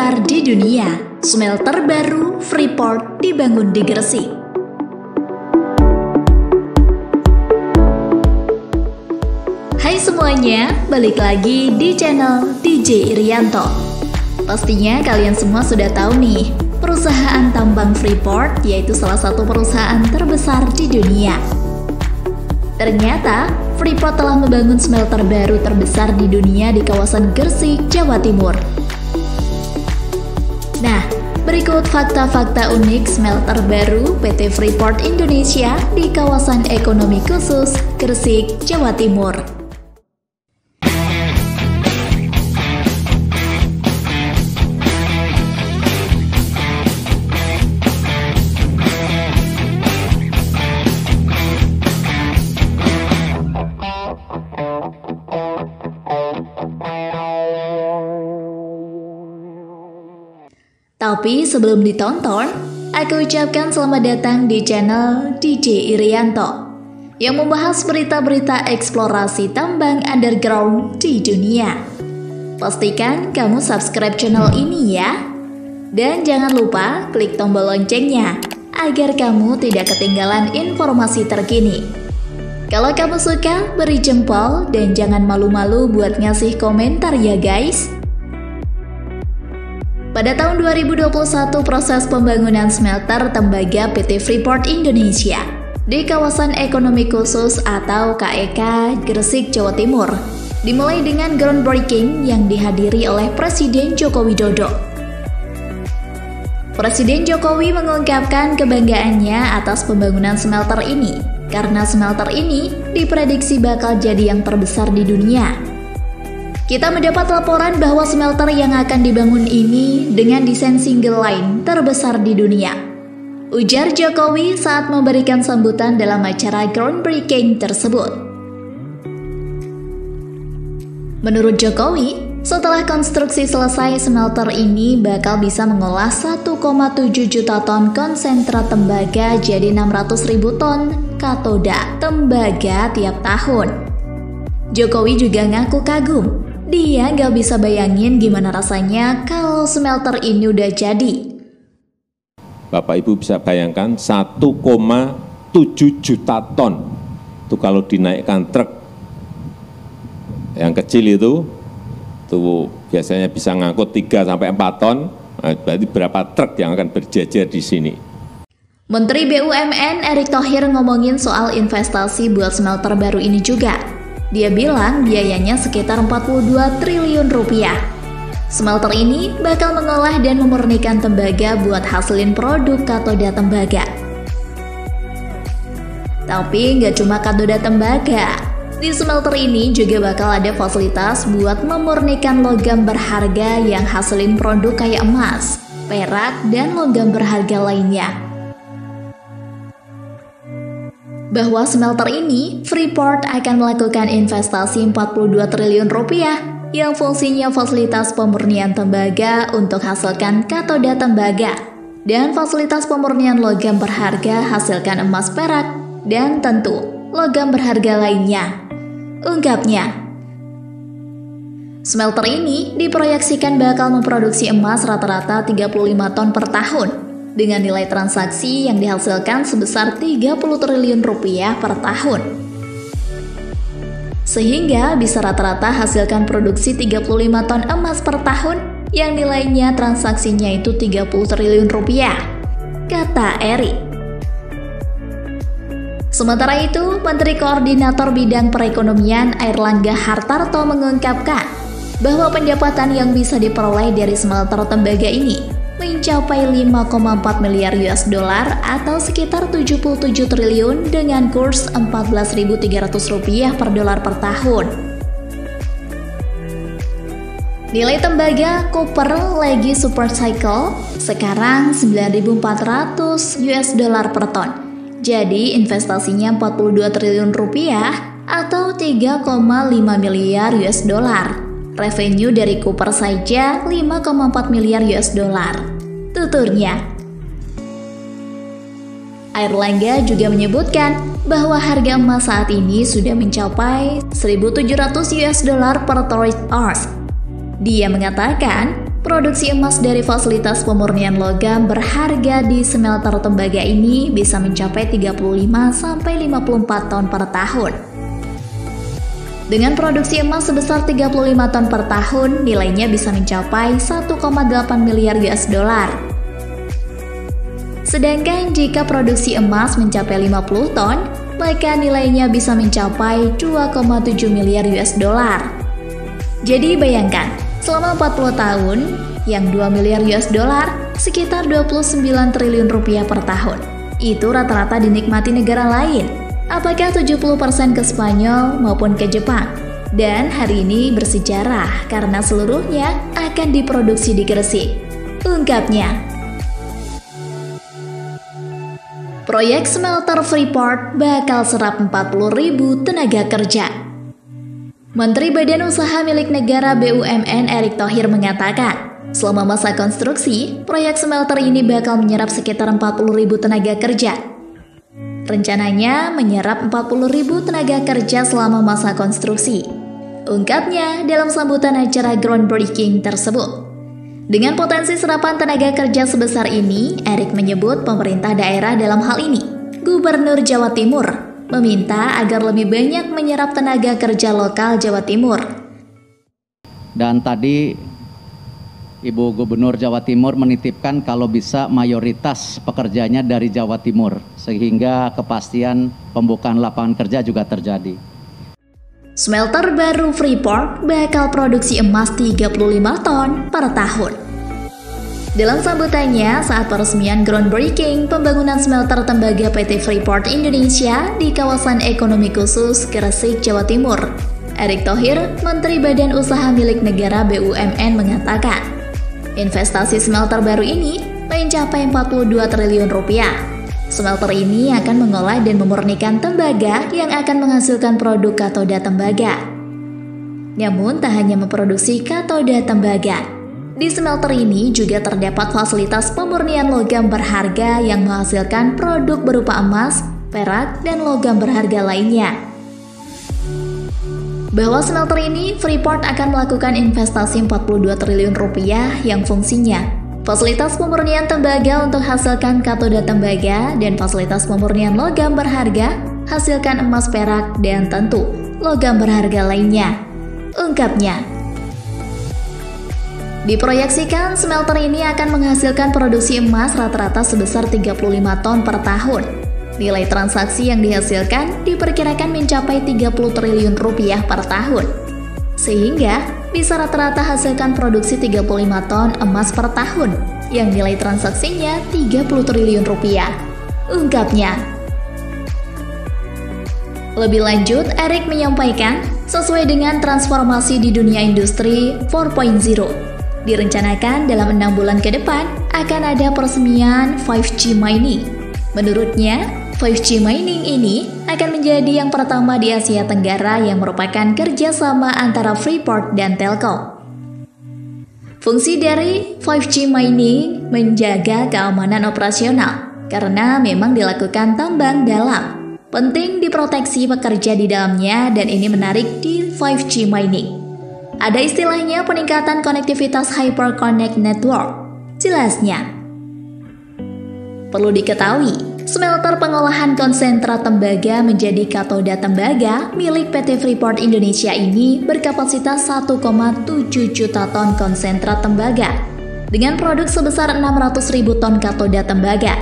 terbesar di dunia, smelter baru Freeport dibangun di Gresik. Hai semuanya, balik lagi di channel DJ Irianto. Pastinya kalian semua sudah tahu nih, perusahaan tambang Freeport yaitu salah satu perusahaan terbesar di dunia. Ternyata, Freeport telah membangun smelter baru terbesar di dunia di kawasan Gresik, Jawa Timur. Nah, berikut fakta-fakta unik smelter baru PT Freeport Indonesia di kawasan ekonomi khusus Gresik, Jawa Timur. Tapi sebelum ditonton, aku ucapkan selamat datang di channel DJ Irianto yang membahas berita-berita eksplorasi tambang underground di dunia. Pastikan kamu subscribe channel ini ya. Dan jangan lupa klik tombol loncengnya agar kamu tidak ketinggalan informasi terkini. Kalau kamu suka, beri jempol dan jangan malu-malu buat ngasih komentar ya guys. Pada tahun 2021, proses pembangunan smelter tembaga PT Freeport Indonesia di kawasan ekonomi khusus atau KEK Gresik, Jawa Timur dimulai dengan groundbreaking yang dihadiri oleh Presiden Joko Widodo. Presiden Jokowi mengungkapkan kebanggaannya atas pembangunan smelter ini karena smelter ini diprediksi bakal jadi yang terbesar di dunia. Kita mendapat laporan bahwa smelter yang akan dibangun ini dengan desain single line terbesar di dunia, ujar Jokowi saat memberikan sambutan dalam acara groundbreaking tersebut. Menurut Jokowi, setelah konstruksi selesai, smelter ini bakal bisa mengolah 1,7 juta ton konsentrat tembaga jadi 600.000 ton katoda tembaga tiap tahun. Jokowi juga ngaku kagum. Dia gak bisa bayangin gimana rasanya kalau smelter ini udah jadi. Bapak Ibu bisa bayangkan 1,7 juta ton. Itu kalau dinaikkan truk yang kecil itu biasanya bisa ngangkut 3-4 ton. Berarti berapa truk yang akan berjajar di sini. Menteri BUMN Erick Thohir ngomongin soal investasi buat smelter baru ini juga. Dia bilang biayanya sekitar 42 triliun rupiah. Smelter ini bakal mengolah dan memurnikan tembaga buat hasilin produk katoda tembaga. Tapi nggak cuma katoda tembaga. Di smelter ini juga bakal ada fasilitas buat memurnikan logam berharga yang hasilin produk kayak emas, perak, dan logam berharga lainnya. Bahwa smelter ini, Freeport akan melakukan investasi 42 triliun rupiah yang fungsinya fasilitas pemurnian tembaga untuk hasilkan katoda tembaga dan fasilitas pemurnian logam berharga hasilkan emas, perak, dan tentu logam berharga lainnya. Ungkapnya, smelter ini diproyeksikan bakal memproduksi emas rata-rata 35 ton per tahun dengan nilai transaksi yang dihasilkan sebesar 30 triliun rupiah per tahun. Sehingga bisa rata-rata hasilkan produksi 35 ton emas per tahun yang nilainya transaksinya itu 30 triliun rupiah, kata Erick. Sementara itu, Menteri Koordinator Bidang Perekonomian Airlangga Hartarto mengungkapkan bahwa pendapatan yang bisa diperoleh dari smelter tembaga ini mencapai 5,4 miliar US dollar atau sekitar 77 triliun dengan kurs 14.300 rupiah per dolar per tahun. Nilai tembaga Copper lagi super cycle sekarang 9.400 US dollar per ton. Jadi investasinya 42 triliun rupiah atau 3,5 miliar US dollar. Revenue dari Copper saja 5,4 miliar US dollar, tuturnya. Airlangga juga menyebutkan bahwa harga emas saat ini sudah mencapai 1.700 US dollar per troy ounce. Dia mengatakan produksi emas dari fasilitas pemurnian logam berharga di smelter tembaga ini bisa mencapai 35-54 ton per tahun. Dengan produksi emas sebesar 35 ton per tahun, nilainya bisa mencapai 1,8 miliar US dollar. Sedangkan jika produksi emas mencapai 50 ton, maka nilainya bisa mencapai 2,7 miliar US dollar. Jadi bayangkan, selama 40 tahun, yang 2 miliar US dollar, sekitar 29 triliun rupiah per tahun. Itu rata-rata dinikmati negara lain, apakah 70% ke Spanyol maupun ke Jepang. Dan hari ini bersejarah karena seluruhnya akan diproduksi di Gresik. Ungkapnya. Proyek smelter Freeport bakal serap 40.000 tenaga kerja. Menteri Badan Usaha Milik Negara BUMN Erick Thohir mengatakan, selama masa konstruksi, proyek smelter ini bakal menyerap sekitar 40.000 tenaga kerja. Rencananya menyerap 40.000 tenaga kerja selama masa konstruksi. Ungkapnya dalam sambutan acara groundbreaking tersebut. Dengan potensi serapan tenaga kerja sebesar ini, Erick menyebut pemerintah daerah dalam hal ini, Gubernur Jawa Timur, meminta agar lebih banyak menyerap tenaga kerja lokal Jawa Timur. Dan tadi Ibu Gubernur Jawa Timur menitipkan kalau bisa mayoritas pekerjanya dari Jawa Timur, sehingga kepastian pembukaan lapangan kerja juga terjadi. Smelter baru Freeport bakal produksi emas 35 ton per tahun. Dalam sambutannya saat peresmian groundbreaking pembangunan smelter tembaga PT Freeport Indonesia di kawasan ekonomi khusus Gresik, Jawa Timur, Erick Thohir, Menteri Badan Usaha Milik Negara BUMN mengatakan, investasi smelter baru ini mencapai 42 triliun rupiah. Smelter ini akan mengolah dan memurnikan tembaga yang akan menghasilkan produk katoda tembaga. Namun tak hanya memproduksi katoda tembaga. Di smelter ini juga terdapat fasilitas pemurnian logam berharga yang menghasilkan produk berupa emas, perak, dan logam berharga lainnya. Bahwa smelter ini, Freeport akan melakukan investasi 42 triliun rupiah yang fungsinya fasilitas pemurnian tembaga untuk hasilkan katoda tembaga dan fasilitas pemurnian logam berharga, hasilkan emas, perak, dan tentu logam berharga lainnya. Ungkapnya. Diproyeksikan smelter ini akan menghasilkan produksi emas rata-rata sebesar 35 ton per tahun. Nilai transaksi yang dihasilkan diperkirakan mencapai 30 triliun rupiah per tahun. Sehingga bisa rata-rata hasilkan produksi 35 ton emas per tahun, yang nilai transaksinya 30 triliun rupiah. Ungkapnya. Lebih lanjut, Erick menyampaikan, sesuai dengan transformasi di dunia industri 4.0, direncanakan dalam 6 bulan ke depan akan ada peresmian 5G mining. Menurutnya, 5G mining ini akan menjadi yang pertama di Asia Tenggara yang merupakan kerjasama antara Freeport dan Telkom. Fungsi dari 5G mining menjaga keamanan operasional karena memang dilakukan tambang dalam. Penting diproteksi pekerja di dalamnya dan ini menarik di 5G mining. Ada istilahnya peningkatan konektivitas Hyperconnect Network. Jelasnya, perlu diketahui, smelter pengolahan konsentrat tembaga menjadi katoda tembaga milik PT Freeport Indonesia ini berkapasitas 1,7 juta ton konsentrat tembaga dengan produk sebesar 600.000 ton katoda tembaga.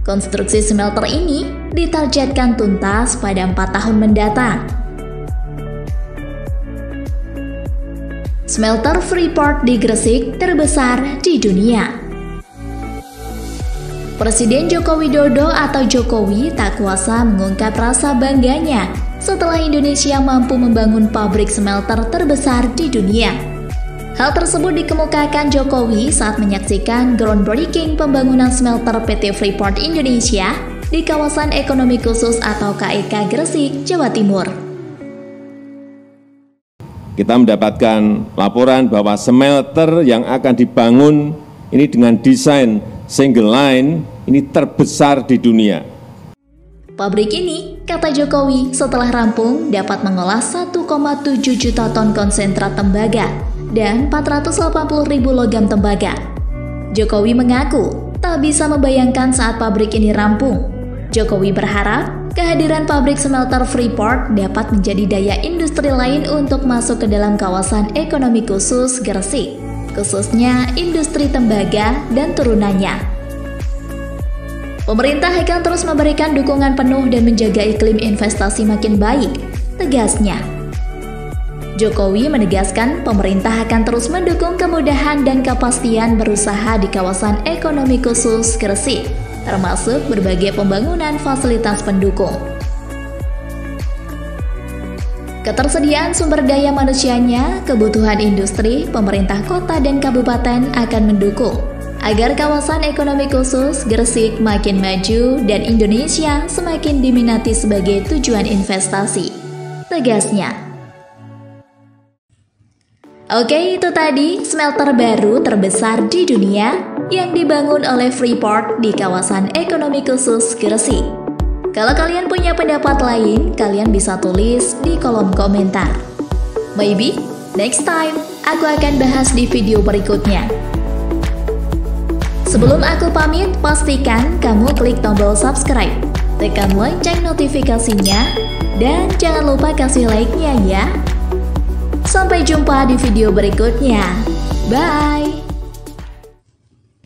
Konstruksi smelter ini ditargetkan tuntas pada 4 tahun mendatang. Smelter Freeport di Gresik terbesar di dunia. Presiden Joko Widodo atau Jokowi tak kuasa mengungkap rasa bangganya setelah Indonesia mampu membangun pabrik smelter terbesar di dunia. Hal tersebut dikemukakan Jokowi saat menyaksikan groundbreaking pembangunan smelter PT Freeport Indonesia di kawasan ekonomi khusus atau KEK Gresik, Jawa Timur. Kita mendapatkan laporan bahwa smelter yang akan dibangun ini dengan desain single line ini terbesar di dunia. Pabrik ini, kata Jokowi, setelah rampung dapat mengolah 1,7 juta ton konsentrat tembaga dan 480.000 logam tembaga. Jokowi mengaku tak bisa membayangkan saat pabrik ini rampung. Jokowi berharap kehadiran pabrik smelter Freeport dapat menjadi daya industri lain untuk masuk ke dalam kawasan ekonomi khusus Gresik, khususnya industri tembaga dan turunannya. Pemerintah akan terus memberikan dukungan penuh dan menjaga iklim investasi makin baik, tegasnya. Jokowi menegaskan pemerintah akan terus mendukung kemudahan dan kepastian berusaha di kawasan ekonomi khusus Gresik, termasuk berbagai pembangunan fasilitas pendukung. Ketersediaan sumber daya manusianya, kebutuhan industri, pemerintah kota dan kabupaten akan mendukung agar kawasan ekonomi khusus Gresik makin maju dan Indonesia semakin diminati sebagai tujuan investasi, tegasnya. Oke, itu tadi smelter baru terbesar di dunia yang dibangun oleh Freeport di kawasan ekonomi khusus Gresik. Kalau kalian punya pendapat lain, kalian bisa tulis di kolom komentar. Maybe next time aku akan bahas di video berikutnya. Sebelum aku pamit, pastikan kamu klik tombol subscribe, tekan lonceng notifikasinya, dan jangan lupa kasih like-nya ya. Sampai jumpa di video berikutnya. Bye!